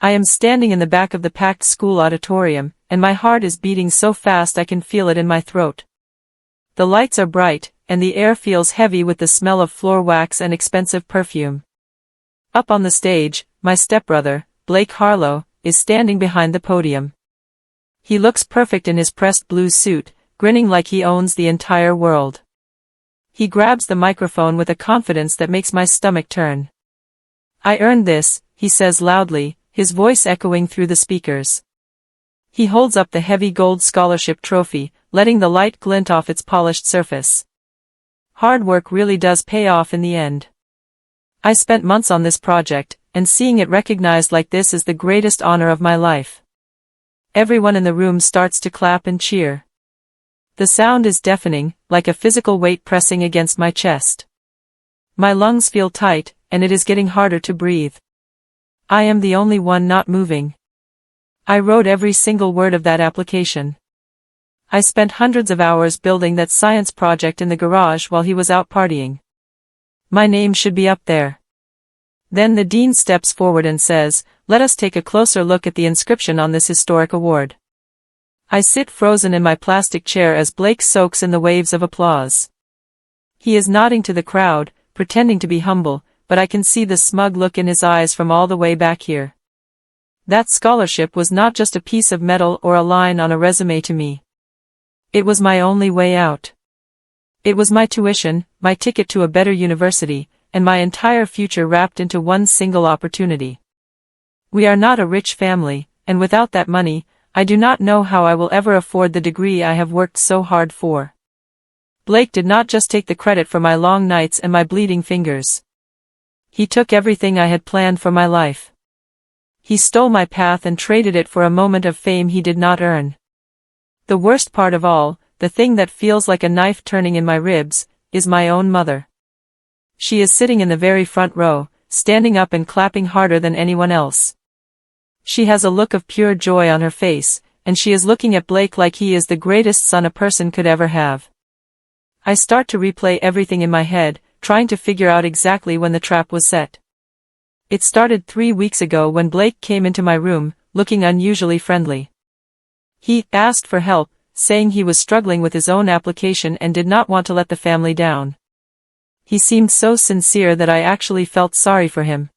I am standing in the back of the packed school auditorium, and my heart is beating so fast I can feel it in my throat. The lights are bright, and the air feels heavy with the smell of floor wax and expensive perfume. Up on the stage, my stepbrother, Blake Harlow, is standing behind the podium. He looks perfect in his pressed blue suit, grinning like he owns the entire world. He grabs the microphone with a confidence that makes my stomach turn. "I earned this," he says loudly, his voice echoing through the speakers. He holds up the heavy gold scholarship trophy, letting the light glint off its polished surface. Hard work really does pay off in the end. I spent months on this project, and seeing it recognized like this is the greatest honor of my life. Everyone in the room starts to clap and cheer. The sound is deafening, like a physical weight pressing against my chest. My lungs feel tight, and it is getting harder to breathe. I am the only one not moving. I wrote every single word of that application. I spent hundreds of hours building that science project in the garage while he was out partying. My name should be up there. Then the dean steps forward and says, "Let us take a closer look at the inscription on this historic award." I sit frozen in my plastic chair as Blake soaks in the waves of applause. He is nodding to the crowd, pretending to be humble, but I can see the smug look in his eyes from all the way back here. That scholarship was not just a piece of metal or a line on a resume to me. It was my only way out. It was my tuition, my ticket to a better university, and my entire future wrapped into one single opportunity. We are not a rich family, and without that money, I do not know how I will ever afford the degree I have worked so hard for. Blake did not just take the credit for my long nights and my bleeding fingers. He took everything I had planned for my life. He stole my path and traded it for a moment of fame he did not earn. The worst part of all, the thing that feels like a knife turning in my ribs, is my own mother. She is sitting in the very front row, standing up and clapping harder than anyone else. She has a look of pure joy on her face, and she is looking at Blake like he is the greatest son a person could ever have. I start to replay everything in my head, trying to figure out exactly when the trap was set. It started 3 weeks ago when Blake came into my room, looking unusually friendly. He asked for help, saying he was struggling with his own application and did not want to let the family down. He seemed so sincere that I actually felt sorry for him.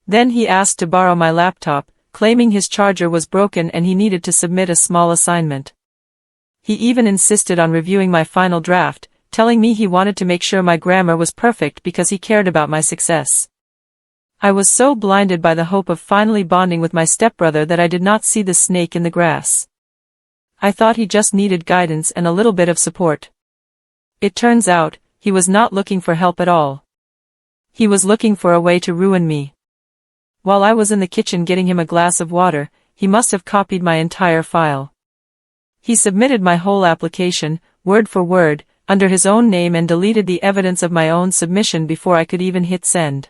Then he asked to borrow my laptop, claiming his charger was broken and he needed to submit a small assignment. He even insisted on reviewing my final draft, telling me he wanted to make sure my grammar was perfect because he cared about my success. I was so blinded by the hope of finally bonding with my stepbrother that I did not see the snake in the grass. I thought he just needed guidance and a little bit of support. It turns out, he was not looking for help at all. He was looking for a way to ruin me. While I was in the kitchen getting him a glass of water, he must have copied my entire file. He submitted my whole application, word for word, under his own name and deleted the evidence of my own submission before I could even hit send.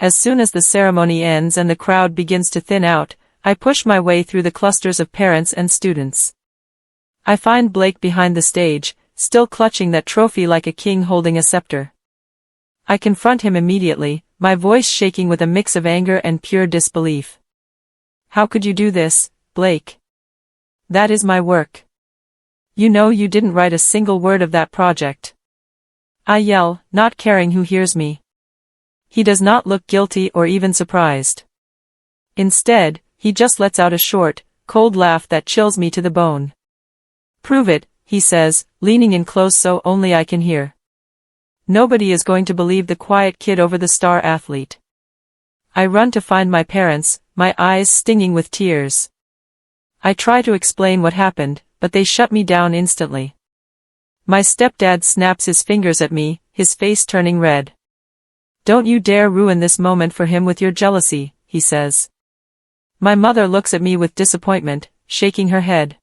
As soon as the ceremony ends and the crowd begins to thin out, I push my way through the clusters of parents and students. I find Blake behind the stage, still clutching that trophy like a king holding a scepter. I confront him immediately, my voice shaking with a mix of anger and pure disbelief. "How could you do this, Blake? That is my work. You know you didn't write a single word of that project." I yell, not caring who hears me. He does not look guilty or even surprised. Instead, he just lets out a short, cold laugh that chills me to the bone. "Prove it," he says, leaning in close so only I can hear. Nobody is going to believe the quiet kid over the star athlete. I run to find my parents, my eyes stinging with tears. I try to explain what happened, but they shut me down instantly. My stepdad snaps his fingers at me, his face turning red. "Don't you dare ruin this moment for him with your jealousy," he says. My mother looks at me with disappointment, shaking her head.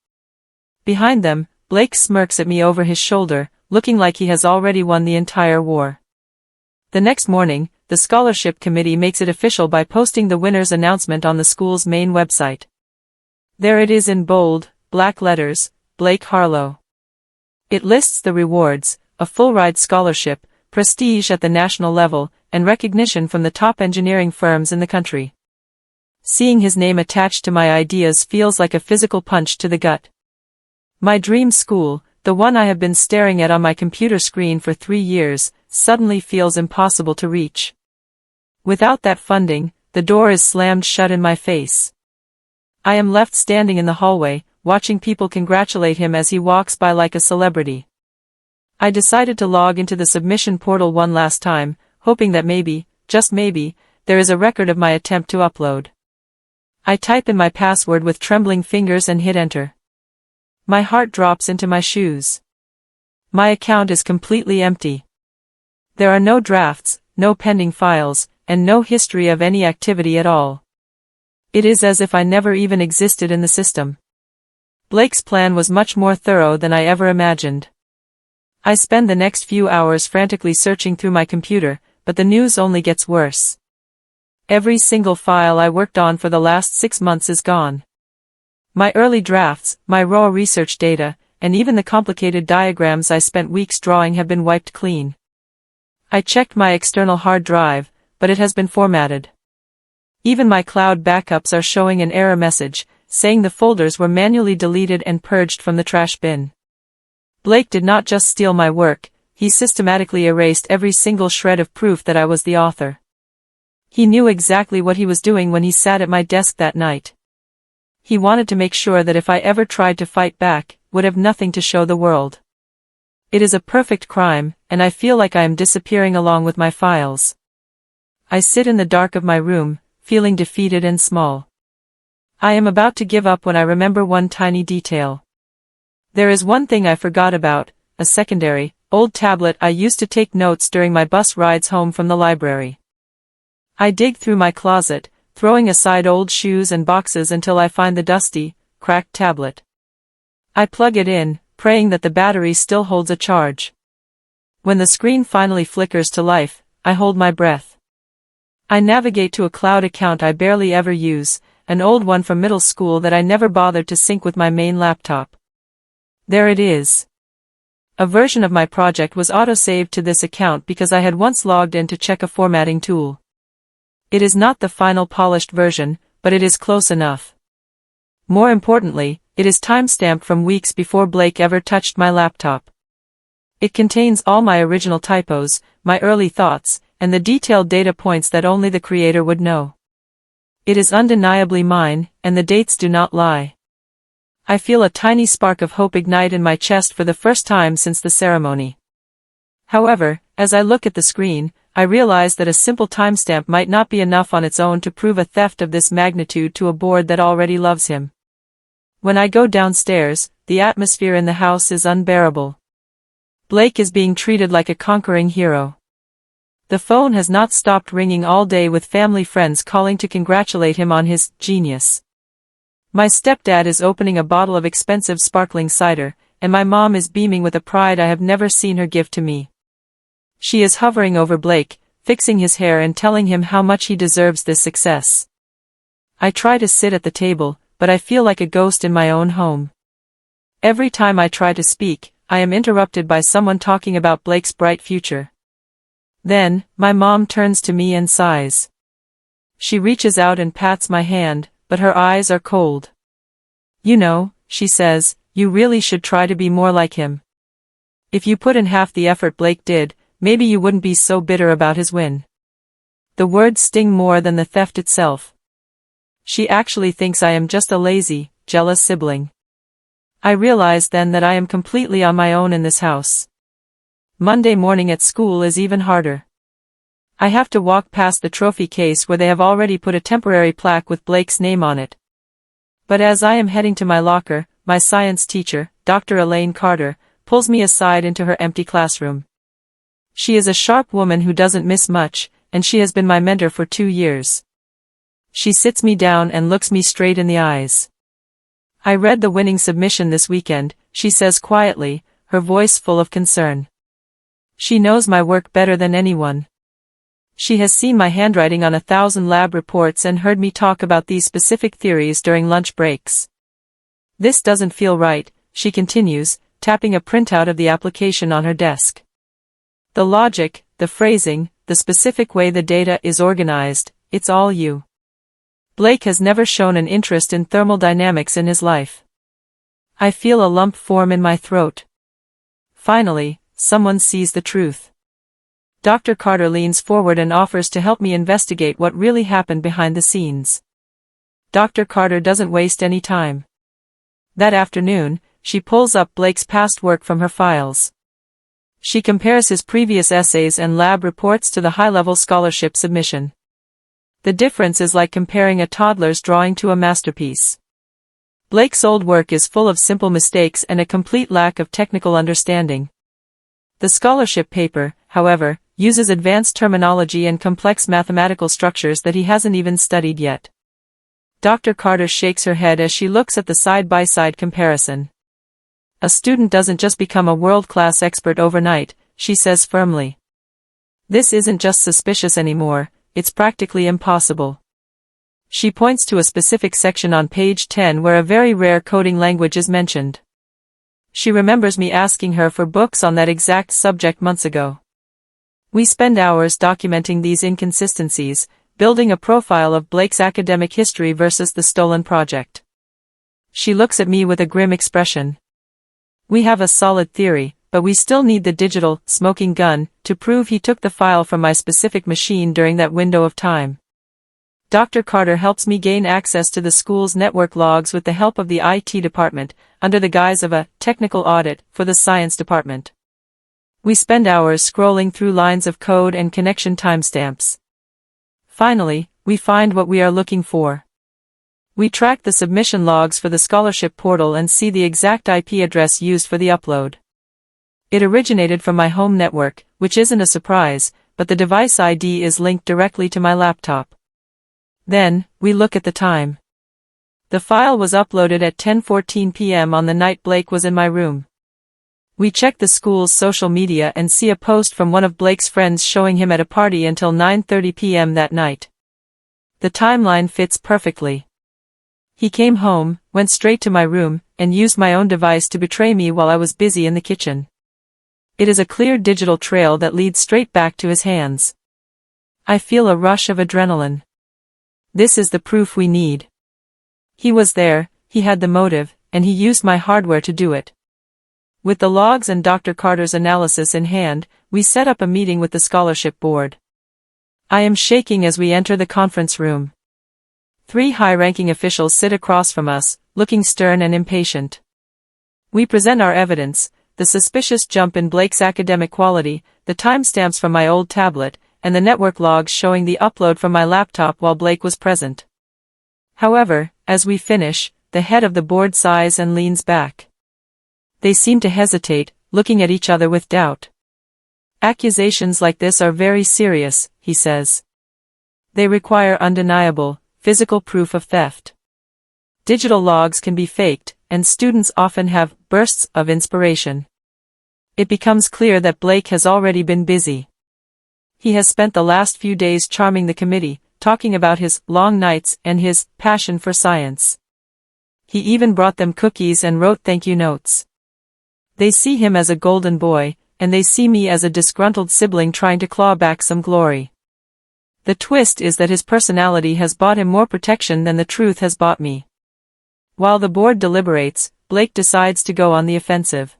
Behind them, Blake smirks at me over his shoulder, looking like he has already won the entire war. The next morning, the scholarship committee makes it official by posting the winner's announcement on the school's main website. There it is in bold, black letters, Blake Harlow. It lists the rewards, a full-ride scholarship, prestige at the national level, and recognition from the top engineering firms in the country. Seeing his name attached to my ideas feels like a physical punch to the gut. My dream school, the one I have been staring at on my computer screen for 3 years, suddenly feels impossible to reach. Without that funding, the door is slammed shut in my face. I am left standing in the hallway, watching people congratulate him as he walks by like a celebrity. I decided to log into the submission portal one last time, hoping that maybe, just maybe, there is a record of my attempt to upload. I type in my password with trembling fingers and hit enter. My heart drops into my shoes. My account is completely empty. There are no drafts, no pending files, and no history of any activity at all. It is as if I never even existed in the system. Blake's plan was much more thorough than I ever imagined. I spend the next few hours frantically searching through my computer, but the news only gets worse. Every single file I worked on for the last 6 months is gone. My early drafts, my raw research data, and even the complicated diagrams I spent weeks drawing have been wiped clean. I checked my external hard drive, but it has been formatted. Even my cloud backups are showing an error message, saying the folders were manually deleted and purged from the trash bin. Blake did not just steal my work, he systematically erased every single shred of proof that I was the author. He knew exactly what he was doing when he sat at my desk that night. He wanted to make sure that if I ever tried to fight back, would have nothing to show the world. It is a perfect crime, and I feel like I am disappearing along with my files. I sit in the dark of my room, feeling defeated and small. I am about to give up when I remember one tiny detail. There is one thing I forgot about, a secondary, old tablet I used to take notes during my bus rides home from the library. I dig through my closet, throwing aside old shoes and boxes until I find the dusty, cracked tablet. I plug it in, praying that the battery still holds a charge. When the screen finally flickers to life, I hold my breath. I navigate to a cloud account I barely ever use, an old one from middle school that I never bothered to sync with my main laptop. There it is. A version of my project was autosaved to this account because I had once logged in to check a formatting tool. It is not the final polished version, but it is close enough. More importantly, it is timestamped from weeks before Blake ever touched my laptop. It contains all my original typos, my early thoughts, and the detailed data points that only the creator would know. It is undeniably mine, and the dates do not lie. I feel a tiny spark of hope ignite in my chest for the first time since the ceremony. However, as I look at the screen, I realize that a simple timestamp might not be enough on its own to prove a theft of this magnitude to a board that already loves him. When I go downstairs, the atmosphere in the house is unbearable. Blake is being treated like a conquering hero. The phone has not stopped ringing all day with family friends calling to congratulate him on his genius. My stepdad is opening a bottle of expensive sparkling cider, and my mom is beaming with a pride I have never seen her give to me. She is hovering over Blake, fixing his hair and telling him how much he deserves this success. I try to sit at the table, but I feel like a ghost in my own home. Every time I try to speak, I am interrupted by someone talking about Blake's bright future. Then, my mom turns to me and sighs. She reaches out and pats my hand, but her eyes are cold. You know, she says, you really should try to be more like him. If you put in half the effort Blake did, maybe you wouldn't be so bitter about his win. The words sting more than the theft itself. She actually thinks I am just a lazy, jealous sibling. I realize then that I am completely on my own in this house. Monday morning at school is even harder. I have to walk past the trophy case where they have already put a temporary plaque with Blake's name on it. But as I am heading to my locker, my science teacher, Dr. Elaine Carter, pulls me aside into her empty classroom. She is a sharp woman who doesn't miss much, and she has been my mentor for 2 years. She sits me down and looks me straight in the eyes. I read the winning submission this weekend, she says quietly, her voice full of concern. She knows my work better than anyone. She has seen my handwriting on 1,000 lab reports and heard me talk about these specific theories during lunch breaks. This doesn't feel right, she continues, tapping a printout of the application on her desk. The logic, the phrasing, the specific way the data is organized, it's all you. Blake has never shown an interest in thermodynamics in his life. I feel a lump form in my throat. Finally, someone sees the truth. Dr. Carter leans forward and offers to help me investigate what really happened behind the scenes. Dr. Carter doesn't waste any time. That afternoon, she pulls up Blake's past work from her files. She compares his previous essays and lab reports to the high-level scholarship submission. The difference is like comparing a toddler's drawing to a masterpiece. Blake's old work is full of simple mistakes and a complete lack of technical understanding. The scholarship paper, however, uses advanced terminology and complex mathematical structures that he hasn't even studied yet. Dr. Carter shakes her head as she looks at the side-by-side comparison. A student doesn't just become a world-class expert overnight, she says firmly. This isn't just suspicious anymore, it's practically impossible. She points to a specific section on page 10 where a very rare coding language is mentioned. She remembers me asking her for books on that exact subject months ago. We spend hours documenting these inconsistencies, building a profile of Blake's academic history versus the stolen project. She looks at me with a grim expression. We have a solid theory, but we still need the digital, smoking gun, to prove he took the file from my specific machine during that window of time. Dr. Carter helps me gain access to the school's network logs with the help of the IT department, under the guise of a technical audit for the science department. We spend hours scrolling through lines of code and connection timestamps. Finally, we find what we are looking for. We track the submission logs for the scholarship portal and see the exact IP address used for the upload. It originated from my home network, which isn't a surprise, but the device ID is linked directly to my laptop. Then, we look at the time. The file was uploaded at 10:14 p.m. on the night Blake was in my room. We check the school's social media and see a post from one of Blake's friends showing him at a party until 9:30 p.m. that night. The timeline fits perfectly. He came home, went straight to my room, and used my own device to betray me while I was busy in the kitchen. It is a clear digital trail that leads straight back to his hands. I feel a rush of adrenaline. This is the proof we need. He was there, he had the motive, and he used my hardware to do it. With the logs and Dr. Carter's analysis in hand, we set up a meeting with the scholarship board. I am shaking as we enter the conference room. 3 high-ranking officials sit across from us, looking stern and impatient. We present our evidence, the suspicious jump in Blake's academic quality, the timestamps from my old tablet, and the network logs showing the upload from my laptop while Blake was present. However, as we finish, the head of the board sighs and leans back. They seem to hesitate, looking at each other with doubt. Accusations like this are very serious, he says. They require undeniable, physical proof of theft. Digital logs can be faked, and students often have bursts of inspiration. It becomes clear that Blake has already been busy. He has spent the last few days charming the committee, talking about his long nights and his passion for science. He even brought them cookies and wrote thank you notes. They see him as a golden boy, and they see me as a disgruntled sibling trying to claw back some glory. The twist is that his personality has bought him more protection than the truth has bought me. While the board deliberates, Blake decides to go on the offensive.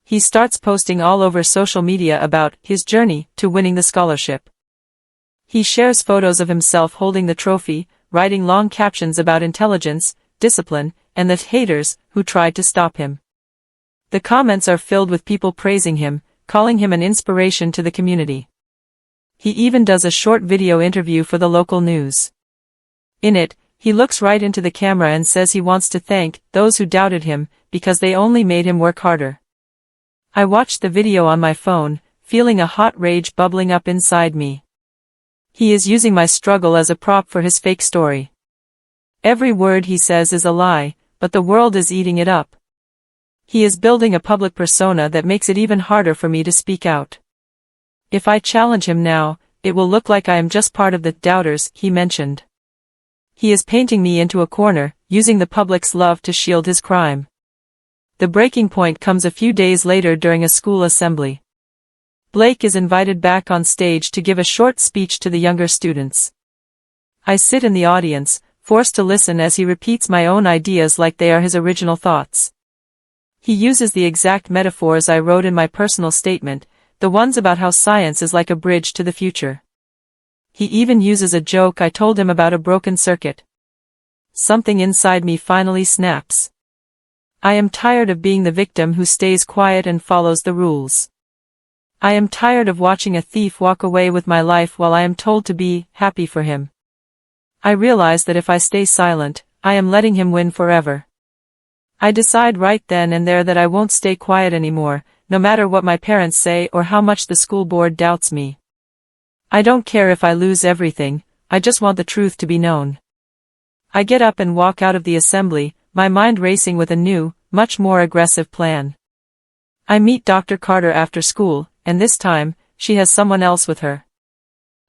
He starts posting all over social media about his journey to winning the scholarship. He shares photos of himself holding the trophy, writing long captions about intelligence, discipline, and the haters who tried to stop him. The comments are filled with people praising him, calling him an inspiration to the community. He even does a short video interview for the local news. In it, he looks right into the camera and says he wants to thank those who doubted him, because they only made him work harder. I watched the video on my phone, feeling a hot rage bubbling up inside me. He is using my struggle as a prop for his fake story. Every word he says is a lie, but the world is eating it up. He is building a public persona that makes it even harder for me to speak out. If I challenge him now, it will look like I am just part of the doubters he mentioned. He is painting me into a corner, using the public's love to shield his crime. The breaking point comes a few days later during a school assembly. Blake is invited back on stage to give a short speech to the younger students. I sit in the audience, forced to listen as he repeats my own ideas like they are his original thoughts. He uses the exact metaphors I wrote in my personal statement, the ones about how science is like a bridge to the future. He even uses a joke I told him about a broken circuit. Something inside me finally snaps. I am tired of being the victim who stays quiet and follows the rules. I am tired of watching a thief walk away with my life while I am told to be happy for him. I realize that if I stay silent, I am letting him win forever. I decide right then and there that I won't stay quiet anymore, no matter what my parents say or how much the school board doubts me. I don't care if I lose everything, I just want the truth to be known. I get up and walk out of the assembly, my mind racing with a new, much more aggressive plan. I meet Dr. Carter after school, and this time, she has someone else with her.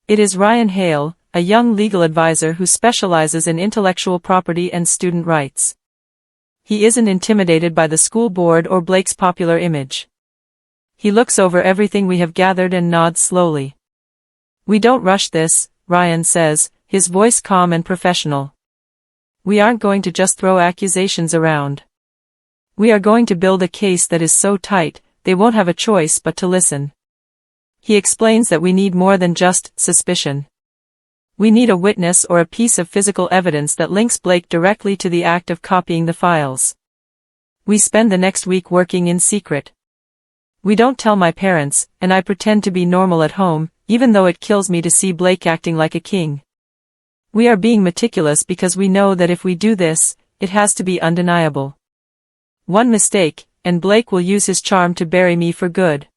It is Ryan Hale, a young legal advisor who specializes in intellectual property and student rights. He isn't intimidated by the school board or Blake's popular image. He looks over everything we have gathered and nods slowly. "We don't rush this," Ryan says, his voice calm and professional. "We aren't going to just throw accusations around. We are going to build a case that is so tight, they won't have a choice but to listen." He explains that we need more than just suspicion. We need a witness or a piece of physical evidence that links Blake directly to the act of copying the files. We spend the next week working in secret. We don't tell my parents, and I pretend to be normal at home, even though it kills me to see Blake acting like a king. We are being meticulous because we know that if we do this, it has to be undeniable. One mistake, and Blake will use his charm to bury me for good.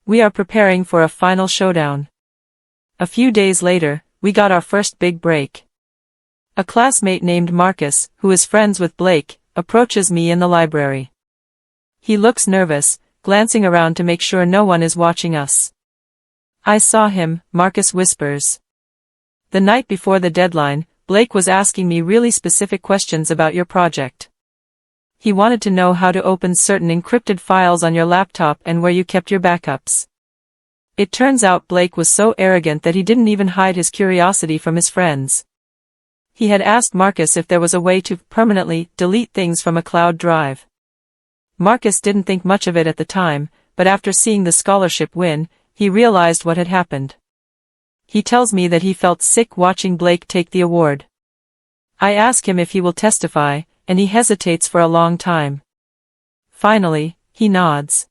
We are preparing for a final showdown. A few days later, we got our first big break. A classmate named Marcus, who is friends with Blake, approaches me in the library. He looks nervous, glancing around to make sure no one is watching us. "I saw him," Marcus whispers. "The night before the deadline, Blake was asking me really specific questions about your project. He wanted to know how to open certain encrypted files on your laptop and where you kept your backups." It turns out Blake was so arrogant that he didn't even hide his curiosity from his friends. He had asked Marcus if there was a way to permanently delete things from a cloud drive. Marcus didn't think much of it at the time, but after seeing the scholarship win, he realized what had happened. He tells me that he felt sick watching Blake take the award. I ask him if he will testify, and he hesitates for a long time. Finally, he nods.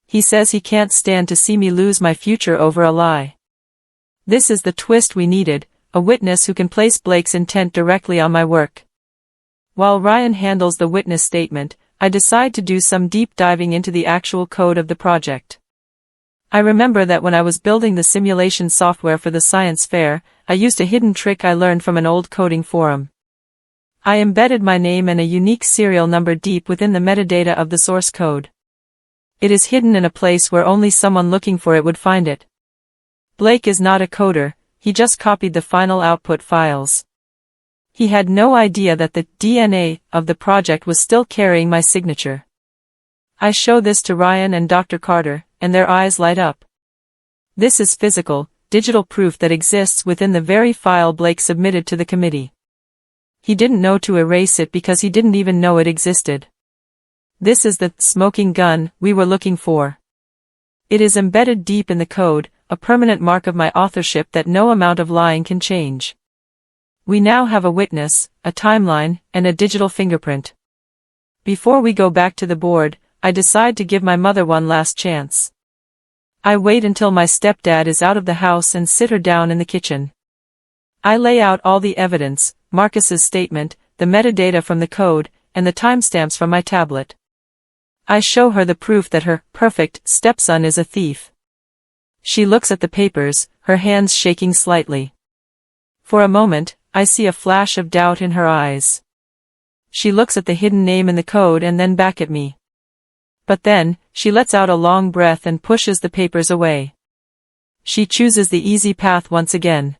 He says he can't stand to see me lose my future over a lie. This is the twist we needed, a witness who can place Blake's intent directly on my work. While Ryan handles the witness statement, I decide to do some deep diving into the actual code of the project. I remember that when I was building the simulation software for the science fair, I used a hidden trick I learned from an old coding forum. I embedded my name and a unique serial number deep within the metadata of the source code. It is hidden in a place where only someone looking for it would find it. Blake is not a coder, he just copied the final output files. He had no idea that the DNA of the project was still carrying my signature. I show this to Ryan and Dr. Carter, and their eyes light up. This is physical, digital proof that exists within the very file Blake submitted to the committee. He didn't know to erase it because he didn't even know it existed. This is the smoking gun we were looking for. It is embedded deep in the code, a permanent mark of my authorship that no amount of lying can change. We now have a witness, a timeline, and a digital fingerprint. Before we go back to the board, I decide to give my mother one last chance. I wait until my stepdad is out of the house and sit her down in the kitchen. I lay out all the evidence, Marcus's statement, the metadata from the code, and the timestamps from my tablet. I show her the proof that her perfect stepson is a thief. She looks at the papers, her hands shaking slightly. For a moment, I see a flash of doubt in her eyes. She looks at the hidden name in the code and then back at me. But then, she lets out a long breath and pushes the papers away. She chooses the easy path once again.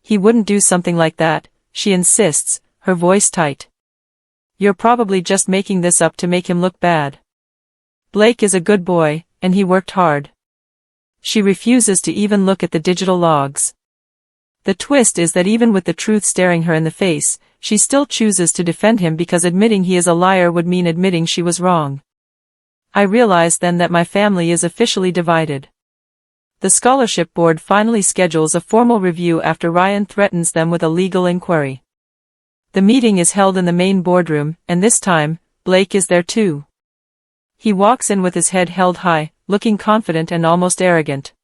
"He wouldn't do something like that," she insists, her voice tight. "You're probably just making this up to make him look bad. Blake is a good boy, and he worked hard." She refuses to even look at the digital logs. The twist is that even with the truth staring her in the face, she still chooses to defend him because admitting he is a liar would mean admitting she was wrong. I realize then that my family is officially divided. The scholarship board finally schedules a formal review after Ryan threatens them with a legal inquiry. The meeting is held in the main boardroom, and this time, Blake is there too. He walks in with his head held high, looking confident and almost arrogant.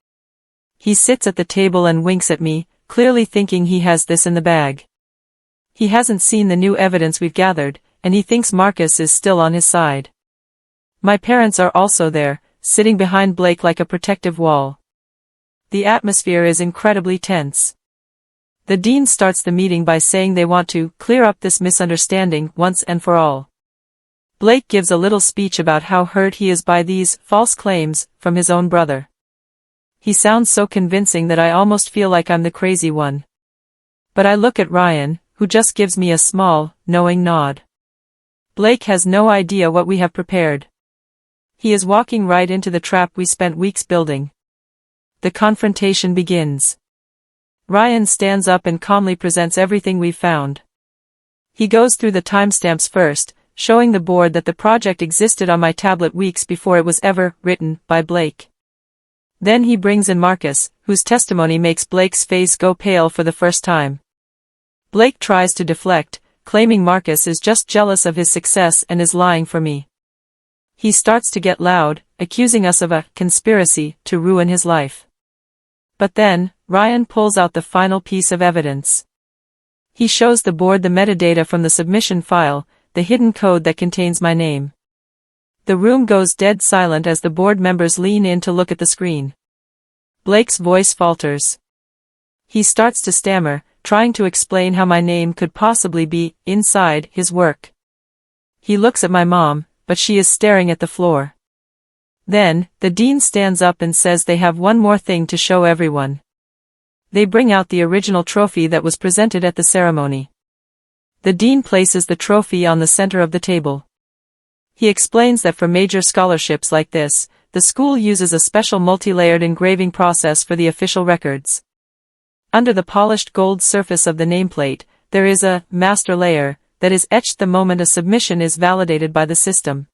He sits at the table and winks at me, clearly thinking he has this in the bag. He hasn't seen the new evidence we've gathered, and he thinks Marcus is still on his side. My parents are also there, sitting behind Blake like a protective wall. The atmosphere is incredibly tense. The dean starts the meeting by saying they want to clear up this misunderstanding once and for all. Blake gives a little speech about how hurt he is by these false claims from his own brother. He sounds so convincing that I almost feel like I'm the crazy one. But I look at Ryan, who just gives me a small, knowing nod. Blake has no idea what we have prepared. He is walking right into the trap we spent weeks building. The confrontation begins. Ryan stands up and calmly presents everything we've found. He goes through the timestamps first, showing the board that the project existed on my tablet weeks before it was ever written by Blake. Then he brings in Marcus, whose testimony makes Blake's face go pale for the first time. Blake tries to deflect, claiming Marcus is just jealous of his success and is lying for me. He starts to get loud, accusing us of a conspiracy to ruin his life. But then, Ryan pulls out the final piece of evidence. He shows the board the metadata from the submission file, the hidden code that contains my name. The room goes dead silent as the board members lean in to look at the screen. Blake's voice falters. He starts to stammer, trying to explain how my name could possibly be inside his work. He looks at my mom, but she is staring at the floor. Then, the dean stands up and says they have one more thing to show everyone. They bring out the original trophy that was presented at the ceremony. The dean places the trophy on the center of the table. He explains that for major scholarships like this, the school uses a special multi-layered engraving process for the official records. Under the polished gold surface of the nameplate, there is a master layer that is etched the moment a submission is validated by the system.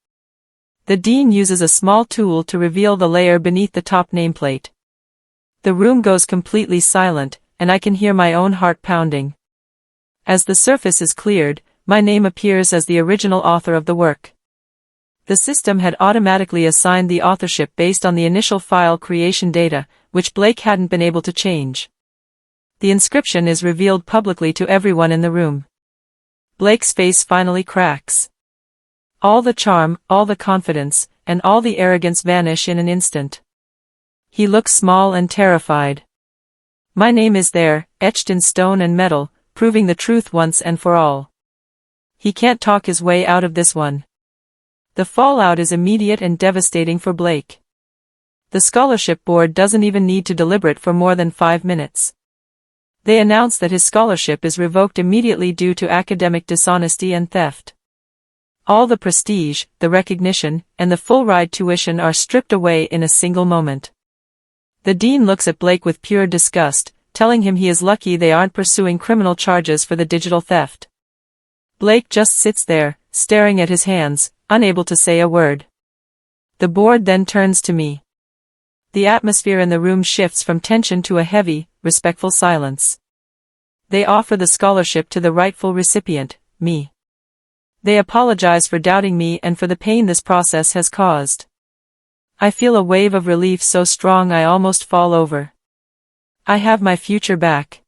The dean uses a small tool to reveal the layer beneath the top nameplate. The room goes completely silent, and I can hear my own heart pounding. As the surface is cleared, my name appears as the original author of the work. The system had automatically assigned the authorship based on the initial file creation data, which Blake hadn't been able to change. The inscription is revealed publicly to everyone in the room. Blake's face finally cracks. All the charm, all the confidence, and all the arrogance vanish in an instant. He looks small and terrified. My name is there, etched in stone and metal, proving the truth once and for all. He can't talk his way out of this one. The fallout is immediate and devastating for Blake. The scholarship board doesn't even need to deliberate for more than 5 minutes. They announce that his scholarship is revoked immediately due to academic dishonesty and theft. All the prestige, the recognition, and the full-ride tuition are stripped away in a single moment. The dean looks at Blake with pure disgust, telling him he is lucky they aren't pursuing criminal charges for the digital theft. Blake just sits there, staring at his hands, unable to say a word. The board then turns to me. The atmosphere in the room shifts from tension to a heavy, respectful silence. They offer the scholarship to the rightful recipient, me. They apologize for doubting me and for the pain this process has caused. I feel a wave of relief so strong I almost fall over. I have my future back.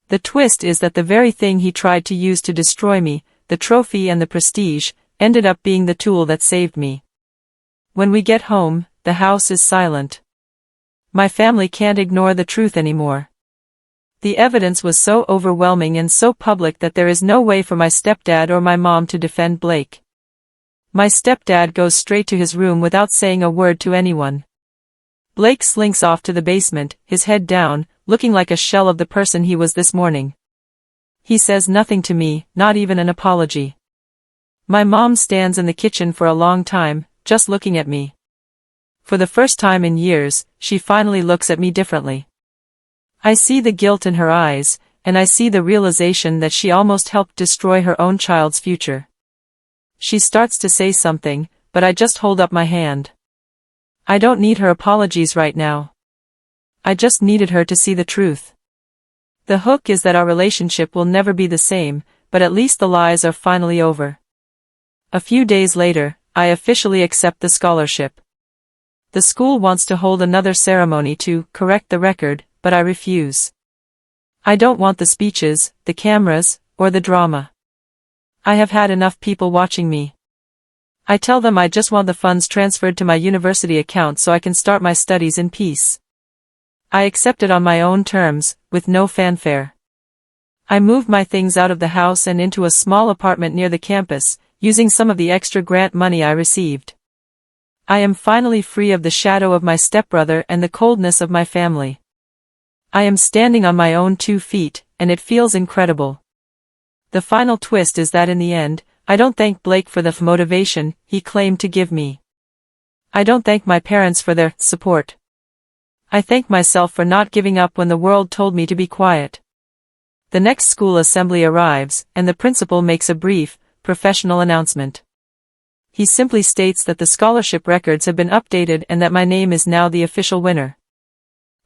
The twist is that the very thing he tried to use to destroy me, the trophy and the prestige, ended up being the tool that saved me. When we get home, the house is silent. My family can't ignore the truth anymore. The evidence was so overwhelming and so public that there is no way for my stepdad or my mom to defend Blake. My stepdad goes straight to his room without saying a word to anyone. Blake slinks off to the basement, his head down, looking like a shell of the person he was this morning. He says nothing to me, not even an apology. My mom stands in the kitchen for a long time, just looking at me. For the first time in years, she finally looks at me differently. I see the guilt in her eyes, and I see the realization that she almost helped destroy her own child's future. She starts to say something, but I just hold up my hand. I don't need her apologies right now. I just needed her to see the truth. The hook is that our relationship will never be the same, but at least the lies are finally over. A few days later, I officially accept the scholarship. The school wants to hold another ceremony to correct the record, but I refuse. I don't want the speeches, the cameras, or the drama. I have had enough people watching me. I tell them I just want the funds transferred to my university account so I can start my studies in peace. I accept it on my own terms, with no fanfare. I moved my things out of the house and into a small apartment near the campus, using some of the extra grant money I received. I am finally free of the shadow of my stepbrother and the coldness of my family. I am standing on my own 2 feet, and it feels incredible. The final twist is that in the end, I don't thank Blake for the motivation he claimed to give me. I don't thank my parents for their support. I thank myself for not giving up when the world told me to be quiet. The next school assembly arrives, and the principal makes a brief, professional announcement. He simply states that the scholarship records have been updated and that my name is now the official winner.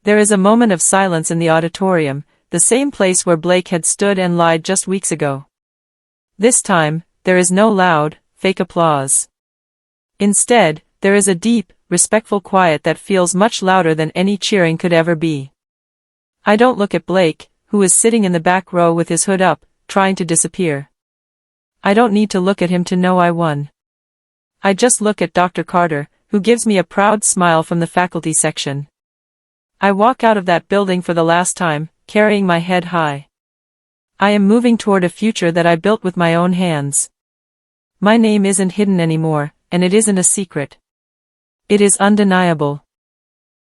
There is a moment of silence in the auditorium, the same place where Blake had stood and lied just weeks ago. This time, there is no loud, fake applause. Instead, there is a deep, respectful quiet that feels much louder than any cheering could ever be. I don't look at Blake, who is sitting in the back row with his hood up, trying to disappear. I don't need to look at him to know I won. I just look at Dr. Carter, who gives me a proud smile from the faculty section. I walk out of that building for the last time, carrying my head high. I am moving toward a future that I built with my own hands. My name isn't hidden anymore, and it isn't a secret. It is undeniable.